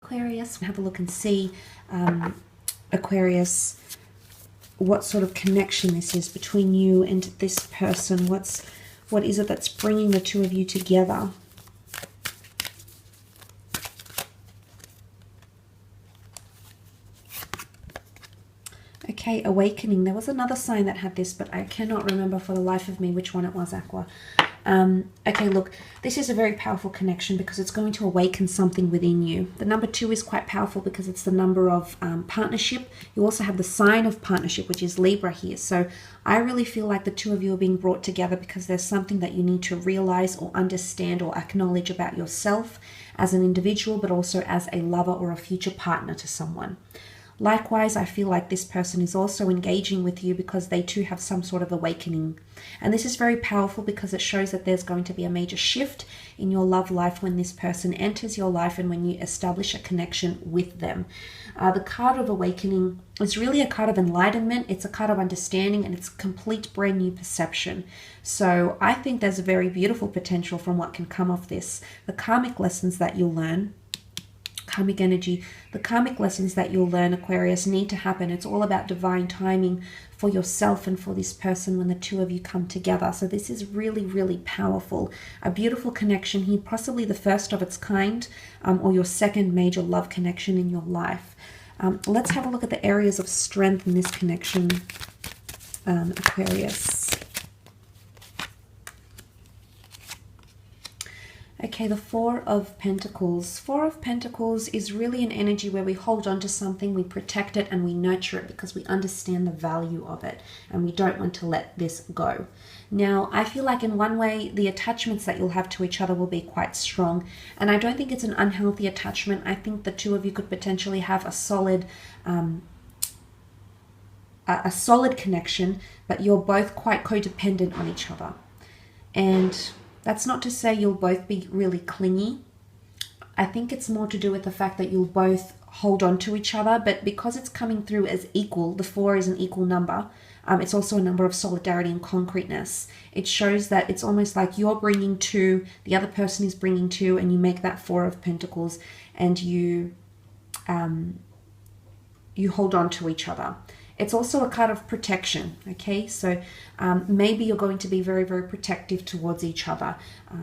Aquarius, have a look and see, Aquarius, what sort of connection this is between you and this person. What is it that's bringing the two of you together? Okay, awakening. There was another sign that had this, but I cannot remember for the life of me which one it was, Aqua. Okay, look, this is a very powerful connection because it's going to awaken something within you. The number 2 is quite powerful because it's the number of partnership. You also have the sign of partnership, which is Libra here. So I really feel like the two of you are being brought together because there's something that you need to realize or understand or acknowledge about yourself as an individual, but also as a lover or a future partner to someone. Likewise, I feel like this person is also engaging with you because they too have some sort of awakening. And this is very powerful because it shows that there's going to be a major shift in your love life when this person enters your life and when you establish a connection with them. The card of awakening is really a card of enlightenment. It's a card of understanding, and it's a complete brand new perception. So I think there's a very beautiful potential from what can come of this. The karmic lessons that you'll learn, karmic energy, the karmic lessons that you'll learn, Aquarius, need to happen. It's all about divine timing for yourself and for this person when the two of you come together. So this is really, really powerful. A beautiful connection here, possibly the first of its kind, or your second major love connection in your life. Let's have a look at the areas of strength in this connection, Aquarius. Okay, the Four of Pentacles. Four of Pentacles is really an energy where we hold on to something, we protect it, and we nurture it because we understand the value of it, and we don't want to let this go. Now, I feel like in one way, the attachments that you'll have to each other will be quite strong, and I don't think it's an unhealthy attachment. I think the two of you could potentially have a solid connection, but you're both quite codependent on each other. And that's not to say you'll both be really clingy. I think it's more to do with the fact that you'll both hold on to each other, but because it's coming through as equal, the 4 is an equal number. It's also a number of solidarity and concreteness. It shows that it's almost like you're bringing 2, the other person is bringing 2, and you make that 4 of Pentacles, and you hold on to each other. It's also a card of protection, okay? So maybe you're going to be very, very protective towards each other.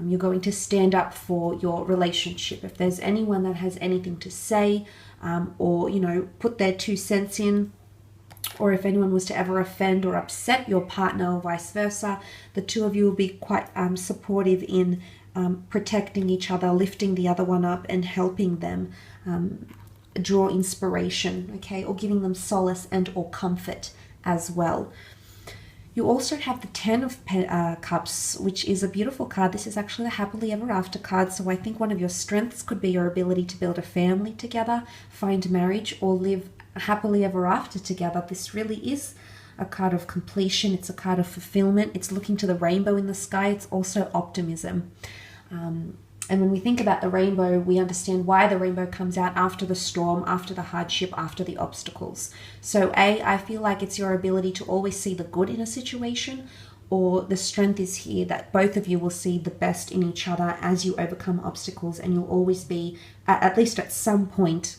You're going to stand up for your relationship. If there's anyone that has anything to say or, you know, put their 2 cents in, or if anyone was to ever offend or upset your partner or vice versa, the two of you will be quite supportive in protecting each other, lifting the other one up and helping them draw inspiration, okay, or giving them solace and or comfort as well. You also have the 10 of Cups, which is a beautiful card. This is actually a happily ever after card, so I think one of your strengths could be your ability to build a family together, find marriage, or live happily ever after together. This really is a card of completion. It's a card of fulfillment. It's looking to the rainbow in the sky. It's also optimism. And when we think about the rainbow, we understand why the rainbow comes out after the storm, after the hardship, after the obstacles. So I feel like it's your ability to always see the good in a situation, or the strength is here that both of you will see the best in each other as you overcome obstacles, and you'll always be, at least at some point,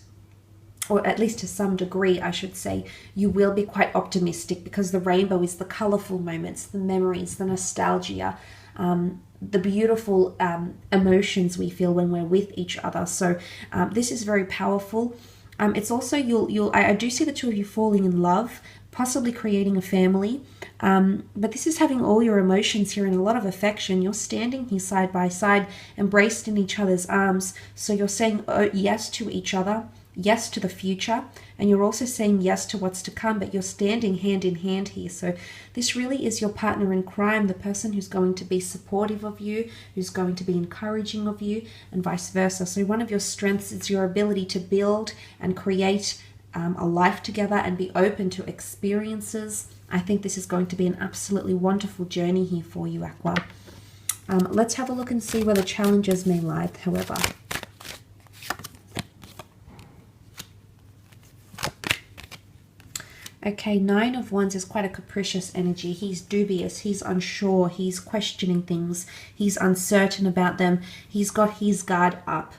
or at least to some degree, I should say, you will be quite optimistic because the rainbow is the colorful moments, the memories, the nostalgia, the beautiful emotions we feel when we're with each other. So this is very powerful. It's also, I do see the two of you falling in love, possibly creating a family. But this is having all your emotions here and a lot of affection. You're standing here side by side, embraced in each other's arms. So you're saying yes to each other, yes to the future, and you're also saying yes to what's to come, but you're standing hand in hand here. So this really is your partner in crime, the person who's going to be supportive of you, who's going to be encouraging of you, and vice versa. So one of your strengths is your ability to build and create a life together and be open to experiences. I think this is going to be an absolutely wonderful journey here for you, Aqua. Let's have a look and see where the challenges may lie, however. Okay, 9 of Wands is quite a capricious energy. He's dubious, he's unsure, he's questioning things, he's uncertain about them, he's got his guard up.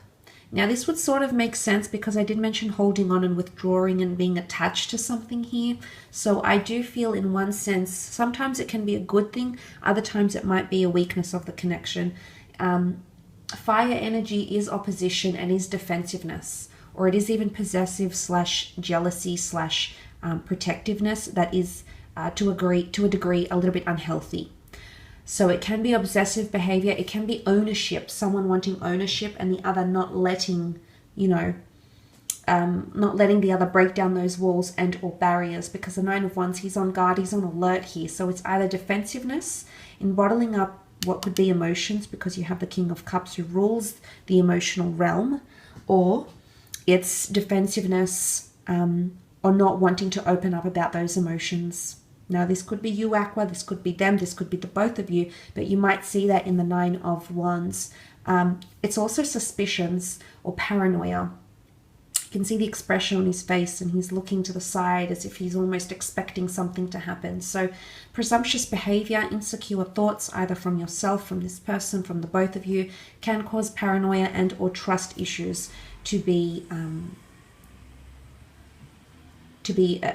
Now, this would sort of make sense because I did mention holding on and withdrawing and being attached to something here. So I do feel in one sense, sometimes it can be a good thing. Other times it might be a weakness of the connection. Fire energy is opposition and is defensiveness, or it is even possessive / jealousy / protectiveness that is to a degree a little bit unhealthy. So it can be obsessive behavior. It can be ownership, someone wanting ownership and the other not letting, not letting the other break down those walls and or barriers, because the Nine of Wands, he's on guard, he's on alert here. So it's either defensiveness in bottling up what could be emotions, because you have the King of Cups who rules the emotional realm, or it's defensiveness or not wanting to open up about those emotions. Now, this could be you, Aqua, this could be them, this could be the both of you, but you might see that in the Nine of Wands. It's also suspicions or paranoia. You can see the expression on his face, and he's looking to the side as if he's almost expecting something to happen. So presumptuous behavior, insecure thoughts, either from yourself, from this person, from the both of you, can cause paranoia and or trust issues to be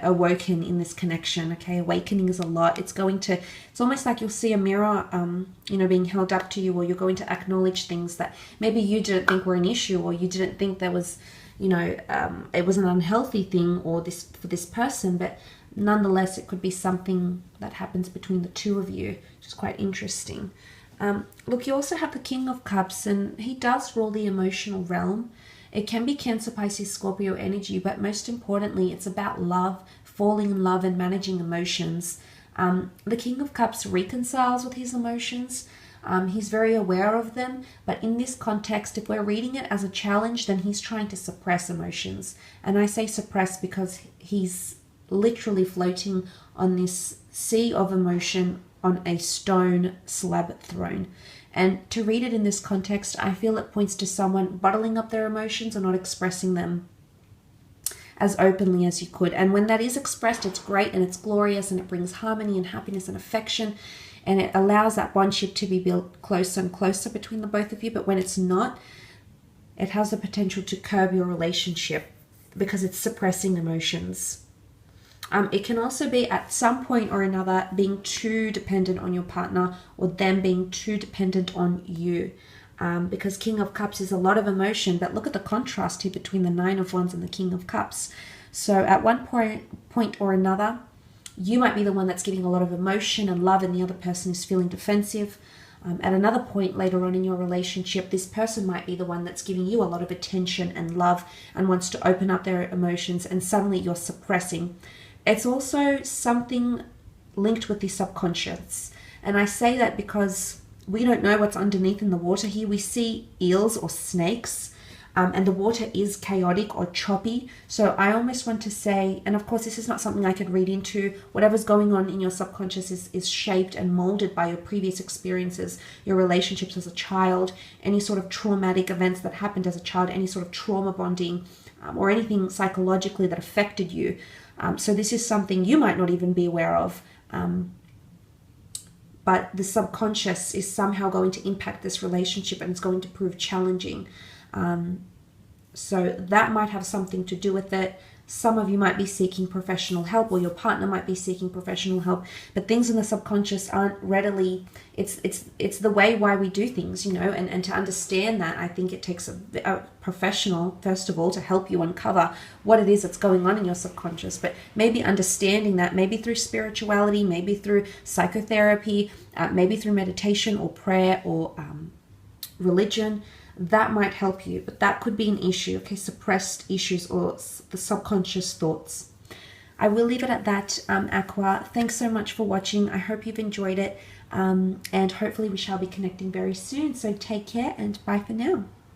awoken in this connection. Okay, awakening is a lot. It's almost like you'll see a mirror being held up to you, or you're going to acknowledge things that maybe you didn't think were an issue, or you didn't think there was it was an unhealthy thing or this for this person, but nonetheless it could be something that happens between the two of you, which is quite interesting. Look, you also have the King of Cups, and he does rule the emotional realm. It can be Cancer, Pisces, Scorpio energy, but most importantly, it's about love, falling in love and managing emotions. The King of Cups reconciles with his emotions. He's very aware of them, but in this context, if we're reading it as a challenge, then he's trying to suppress emotions. And I say suppress because he's literally floating on this sea of emotion on a stone slab throne. And to read it in this context, I feel it points to someone bottling up their emotions and not expressing them as openly as you could. And when that is expressed, it's great and it's glorious and it brings harmony and happiness and affection, and it allows that bondship to be built closer and closer between the both of you. But when it's not, it has the potential to curb your relationship because it's suppressing emotions. It can also be at some point or another being too dependent on your partner, or them being too dependent on you. Because King of Cups is a lot of emotion, but look at the contrast here between the Nine of Wands and the King of Cups. So at one point or another, you might be the one that's giving a lot of emotion and love, and the other person is feeling defensive. At another point later on in your relationship, this person might be the one that's giving you a lot of attention and love and wants to open up their emotions, and suddenly you're suppressing. It's also something linked with the subconscious. And I say that because we don't know what's underneath in the water here. We see eels or snakes, and the water is chaotic or choppy. So I almost want to say, and of course this is not something I could read into, whatever's going on in your subconscious is shaped and molded by your previous experiences, your relationships as a child, any sort of traumatic events that happened as a child, any sort of trauma bonding, or anything psychologically that affected you. So this is something you might not even be aware of, but the subconscious is somehow going to impact this relationship, and it's going to prove challenging. So that might have something to do with it. Some of you might be seeking professional help, or your partner might be seeking professional help, but things in the subconscious aren't readily, it's the way why we do things, and to understand that, I think it takes a professional, first of all, to help you uncover what it is that's going on in your subconscious. But maybe understanding that, maybe through spirituality, maybe through psychotherapy, maybe through meditation or prayer or religion, that might help you. But that could be an issue, okay? Suppressed issues or the subconscious thoughts. I will leave it at that, Aqua. Thanks so much for watching. I hope you've enjoyed it, and hopefully we shall be connecting very soon. So take care and bye for now.